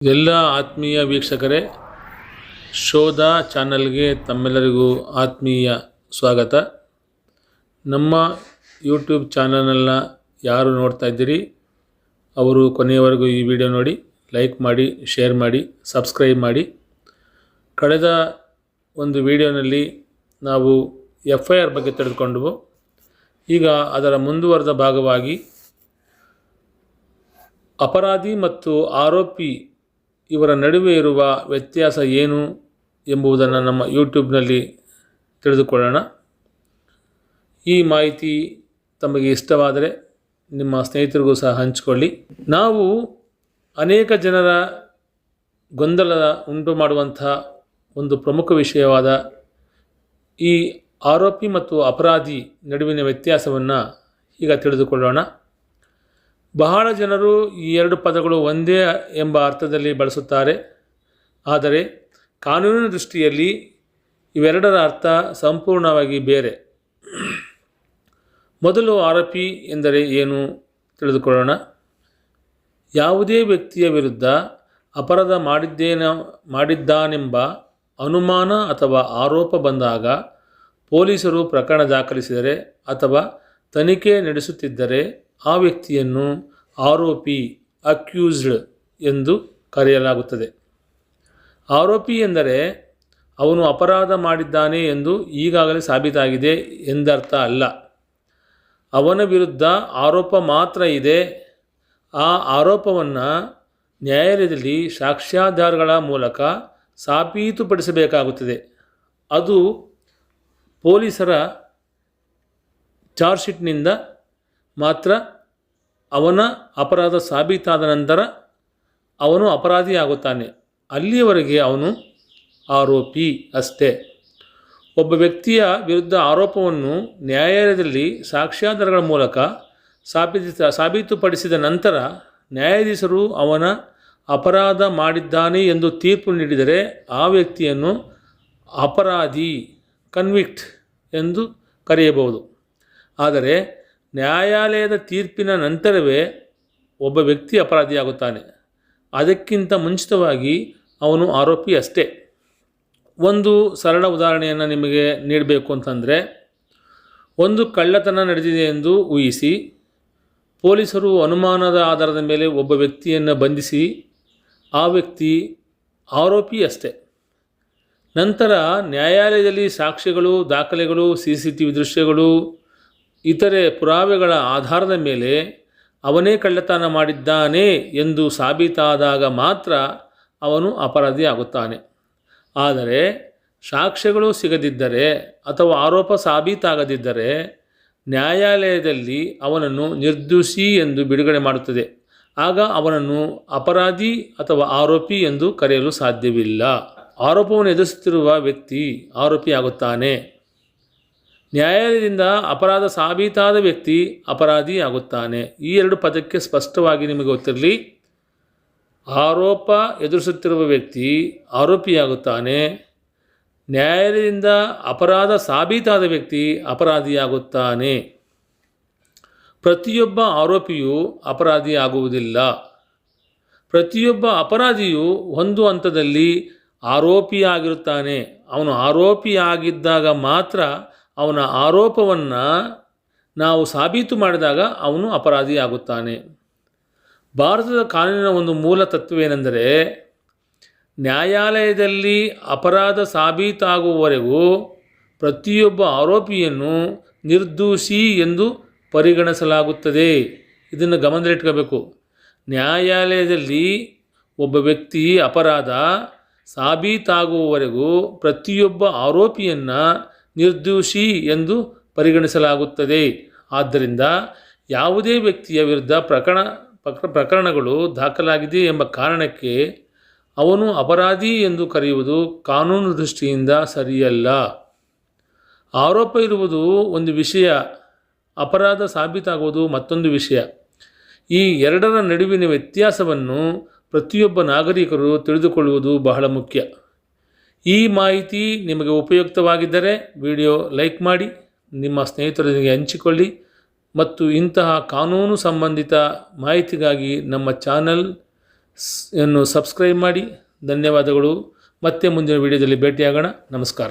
ಎಲ್ಲ ಆತ್ಮೀಯ ವೀಕ್ಷಕರೇ, ಶೋಧ ಚಾನಲ್ಗೆ ತಮ್ಮೆಲ್ಲರಿಗೂ ಆತ್ಮೀಯ ಸ್ವಾಗತ. ನಮ್ಮ ಯೂಟ್ಯೂಬ್ ಚಾನಲನ್ನು ಯಾರು ನೋಡ್ತಾ ಇದ್ದೀರಿ ಅವರು ಕೊನೆಯವರೆಗೂ ಈ ವಿಡಿಯೋ ನೋಡಿ, ಲೈಕ್ ಮಾಡಿ, ಶೇರ್ ಮಾಡಿ, ಸಬ್ಸ್ಕ್ರೈಬ್ ಮಾಡಿ. ಕಳೆದ ಒಂದು ವಿಡಿಯೋನಲ್ಲಿ ನಾವು FIR ಬಗ್ಗೆ ತಿಳಿದುಕೊಂಡೆವು. ಈಗ ಅದರ ಮುಂದುವರೆದ ಭಾಗವಾಗಿ ಅಪರಾಧಿ ಮತ್ತು ಆರೋಪಿ ಇವರ ನಡುವೆ ಇರುವ ವ್ಯತ್ಯಾಸ ಏನು ಎಂಬುದನ್ನು ನಮ್ಮ ಯೂಟ್ಯೂಬ್ನಲ್ಲಿ ತಿಳಿದುಕೊಳ್ಳೋಣ. ಈ ಮಾಹಿತಿ ತಮಗೆ ಇಷ್ಟವಾದರೆ ನಿಮ್ಮ ಸ್ನೇಹಿತರಿಗೂ ಸಹ ಹಂಚಿಕೊಳ್ಳಿ. ನಾವು ಅನೇಕ ಜನರ ಗೊಂದಲ ಉಂಟು ಮಾಡುವಂಥ ಒಂದು ಪ್ರಮುಖ ವಿಷಯವಾದ ಈ ಆರೋಪಿ ಮತ್ತು ಅಪರಾಧಿ ನಡುವಿನ ವ್ಯತ್ಯಾಸವನ್ನು ಈಗ ತಿಳಿದುಕೊಳ್ಳೋಣ. ಬಹಳ ಜನರು ಈ ಎರಡು ಪದಗಳು ಒಂದೇ ಎಂಬ ಅರ್ಥದಲ್ಲಿ ಬಳಸುತ್ತಾರೆ. ಆದರೆ ಕಾನೂನಿನ ದೃಷ್ಟಿಯಲ್ಲಿ ಇವೆರಡರ ಅರ್ಥ ಸಂಪೂರ್ಣವಾಗಿ ಬೇರೆ. ಮೊದಲು ಆರೋಪಿ ಎಂದರೆ ಏನು ತಿಳಿದುಕೊಳ್ಳೋಣ. ಯಾವುದೇ ವ್ಯಕ್ತಿಯ ವಿರುದ್ಧ ಅಪರಾಧ ಮಾಡಿದ್ದಾನೆಂಬ ಅನುಮಾನ ಅಥವಾ ಆರೋಪ ಬಂದಾಗ ಪೊಲೀಸರು ಪ್ರಕರಣ ದಾಖಲಿಸಿದರೆ ಅಥವಾ ತನಿಖೆ ನಡೆಸುತ್ತಿದ್ದರೆ ಆ ವ್ಯಕ್ತಿಯನ್ನು ಆರೋಪಿ ಅಕ್ಯೂಸ್ಡ್ ಎಂದು ಕರೆಯಲಾಗುತ್ತದೆ. ಆರೋಪಿ ಎಂದರೆ ಅವನು ಅಪರಾಧ ಮಾಡಿದ್ದಾನೆ ಎಂದು ಈಗಾಗಲೇ ಸಾಬೀತಾಗಿದೆ ಎಂದರ್ಥ ಅಲ್ಲ. ಅವನ ವಿರುದ್ಧ ಆರೋಪ ಮಾತ್ರ ಇದೆ. ಆ ಆರೋಪವನ್ನು ನ್ಯಾಯಾಲಯದಲ್ಲಿ ಸಾಕ್ಷ್ಯಾಧಾರಗಳ ಮೂಲಕ ಸಾಬೀತುಪಡಿಸಬೇಕಾಗುತ್ತದೆ. ಅದು ಪೊಲೀಸರ ಚಾರ್ಜ್ ಶೀಟ್ನಿಂದ ಮಾತ್ರ. ಅವನ ಅಪರಾಧ ಸಾಬೀತಾದ ನಂತರ ಅವನು ಅಪರಾಧಿ ಆಗುತ್ತಾನೆ. ಅಲ್ಲಿಯವರೆಗೆ ಅವನು ಆರೋಪಿ ಅಷ್ಟೇ. ಒಬ್ಬ ವ್ಯಕ್ತಿಯ ವಿರುದ್ಧ ಆರೋಪವನ್ನು ನ್ಯಾಯಾಲಯದಲ್ಲಿ ಸಾಕ್ಷ್ಯಾಧಾರಗಳ ಮೂಲಕ ಸಾಬೀತುಪಡಿಸಿದ ನಂತರ ನ್ಯಾಯಾಧೀಶರು ಅವನ ಅಪರಾಧ ಮಾಡಿದ್ದಾನೆ ಎಂದು ತೀರ್ಪು ನೀಡಿದರೆ ಆ ವ್ಯಕ್ತಿಯನ್ನು ಅಪರಾಧಿ ಕನ್ವಿಕ್ಟ್ ಎಂದು ಕರೆಯಬಹುದು. ಆದರೆ ನ್ಯಾಯಾಲಯದ ತೀರ್ಪಿನ ನಂತರವೇ ಒಬ್ಬ ವ್ಯಕ್ತಿ ಅಪರಾಧಿಯಾಗುತ್ತಾನೆ. ಅದಕ್ಕಿಂತ ಮುಂಚಿತವಾಗಿ ಅವನು ಆರೋಪಿ ಅಷ್ಟೇ. ಒಂದು ಸರಳ ಉದಾಹರಣೆಯನ್ನು ನಿಮಗೆ ನೀಡಬೇಕು ಅಂತಂದರೆ, ಒಂದು ಕಳ್ಳತನ ನಡೆದಿದೆ ಎಂದು ಊಹಿಸಿ ಪೊಲೀಸರು ಅನುಮಾನದ ಆಧಾರದ ಮೇಲೆ ಒಬ್ಬ ವ್ಯಕ್ತಿಯನ್ನು ಬಂಧಿಸಿ ಆ ವ್ಯಕ್ತಿ ಆರೋಪಿ ಅಷ್ಟೇ. ನಂತರ ನ್ಯಾಯಾಲಯದಲ್ಲಿ ಸಾಕ್ಷ್ಯಗಳು, ದಾಖಲೆಗಳು, CCTV ದೃಶ್ಯಗಳು, ಇತರೆ ಪುರಾವೆಗಳ ಆಧಾರದ ಮೇಲೆ ಅವನೇ ಕಳ್ಳತನ ಮಾಡಿದ್ದಾನೆ ಎಂದು ಸಾಬೀತಾದಾಗ ಮಾತ್ರ ಅವನು ಅಪರಾಧಿ ಆಗುತ್ತಾನೆ. ಆದರೆ ಸಾಕ್ಷ್ಯಗಳು ಸಿಗದಿದ್ದರೆ ಅಥವಾ ಆರೋಪ ಸಾಬೀತಾಗದಿದ್ದರೆ ನ್ಯಾಯಾಲಯದಲ್ಲಿ ಅವನನ್ನು ನಿರ್ದೋಷಿ ಎಂದು ಬಿಡುಗಡೆ ಮಾಡುತ್ತದೆ. ಆಗ ಅವನನ್ನು ಅಪರಾಧಿ ಅಥವಾ ಆರೋಪಿ ಎಂದು ಕರೆಯಲು ಸಾಧ್ಯವಿಲ್ಲ. ಆರೋಪವನ್ನು ಎದುರಿಸುತ್ತಿರುವ ವ್ಯಕ್ತಿ ಆರೋಪಿಯಾಗುತ್ತಾನೆ. ನ್ಯಾಯಾಲಯದಿಂದ ಅಪರಾಧ ಸಾಬೀತಾದ ವ್ಯಕ್ತಿ ಅಪರಾಧಿ ಆಗುತ್ತಾನೆ. ಈ ಎರಡು ಪದಕ್ಕೆ ಸ್ಪಷ್ಟವಾಗಿ ನಿಮಗೆ ಗೊತ್ತಿರಲಿ. ಆರೋಪ ಎದುರಿಸುತ್ತಿರುವ ವ್ಯಕ್ತಿ ಆರೋಪಿಯಾಗುತ್ತಾನೆ. ನ್ಯಾಯಾಲಯದಿಂದ ಅಪರಾಧ ಸಾಬೀತಾದ ವ್ಯಕ್ತಿ ಅಪರಾಧಿಯಾಗುತ್ತಾನೆ. ಪ್ರತಿಯೊಬ್ಬ ಆರೋಪಿಯೂ ಅಪರಾಧಿ ಆಗುವುದಿಲ್ಲ. ಪ್ರತಿಯೊಬ್ಬ ಅಪರಾಧಿಯು ಒಂದು ಹಂತದಲ್ಲಿ ಆರೋಪಿಯಾಗಿರುತ್ತಾನೆ. ಅವನು ಆರೋಪಿಯಾಗಿದ್ದಾಗ ಮಾತ್ರ ಅವನ ಆರೋಪವನ್ನು ನಾವು ಸಾಬೀತು ಮಾಡಿದಾಗ ಅವನು ಅಪರಾಧಿ ಆಗುತ್ತಾನೆ. ಭಾರತದ ಕಾನೂನಿನ ಒಂದು ಮೂಲ ತತ್ವವೇನೆಂದರೆ, ನ್ಯಾಯಾಲಯದಲ್ಲಿ ಅಪರಾಧ ಸಾಬೀತಾಗುವವರೆಗೂ ಪ್ರತಿಯೊಬ್ಬ ಆರೋಪಿಯನ್ನು ನಿರ್ದೋಷಿ ಎಂದು ಪರಿಗಣಿಸಲಾಗುತ್ತದೆ. ಇದನ್ನು ಗಮನದಲ್ಲಿಟ್ಕೋಬೇಕು. ನ್ಯಾಯಾಲಯದಲ್ಲಿ ಒಬ್ಬ ವ್ಯಕ್ತಿ ಅಪರಾಧ ಸಾಬೀತಾಗುವವರೆಗೂ ಪ್ರತಿಯೊಬ್ಬ ಆರೋಪಿಯನ್ನು ನಿರ್ದೋಷಿ ಎಂದು ಪರಿಗಣಿಸಲಾಗುತ್ತದೆ. ಆದ್ದರಿಂದ ಯಾವುದೇ ವ್ಯಕ್ತಿಯ ವಿರುದ್ಧ ಪ್ರಕರಣಗಳು ದಾಖಲಾಗಿದೆ ಎಂಬ ಕಾರಣಕ್ಕೆ ಅವನು ಅಪರಾಧಿ ಎಂದು ಕರೆಯುವುದು ಕಾನೂನು ದೃಷ್ಟಿಯಿಂದ ಸರಿಯಲ್ಲ. ಆರೋಪ ಇರುವುದು ಒಂದು ವಿಷಯ, ಅಪರಾಧ ಸಾಬೀತಾಗುವುದು ಮತ್ತೊಂದು ವಿಷಯ. ಈ ಎರಡರ ನಡುವಿನ ವ್ಯತ್ಯಾಸವನ್ನು ಪ್ರತಿಯೊಬ್ಬ ನಾಗರಿಕರು ತಿಳಿದುಕೊಳ್ಳುವುದು ಬಹಳ ಮುಖ್ಯ. ಈ ಮಾಹಿತಿ ನಿಮಗೆ ಉಪಯುಕ್ತವಾಗಿದ್ದರೆ ವಿಡಿಯೋ ಲೈಕ್ ಮಾಡಿ, ನಿಮ್ಮ ಸ್ನೇಹಿತರೊಂದಿಗೆ ಹಂಚಿಕೊಳ್ಳಿ ಮತ್ತು ಇಂತಹ ಕಾನೂನು ಸಂಬಂಧಿತ ಮಾಹಿತಿಗಾಗಿ ನಮ್ಮ ಚಾನಲ್ ಸಬ್ಸ್ಕ್ರೈಬ್ ಮಾಡಿ. ಧನ್ಯವಾದಗಳು. ಮತ್ತೆ ಮುಂದಿನ ವಿಡಿಯೋದಲ್ಲಿ ಭೇಟಿಯಾಗೋಣ. ನಮಸ್ಕಾರ.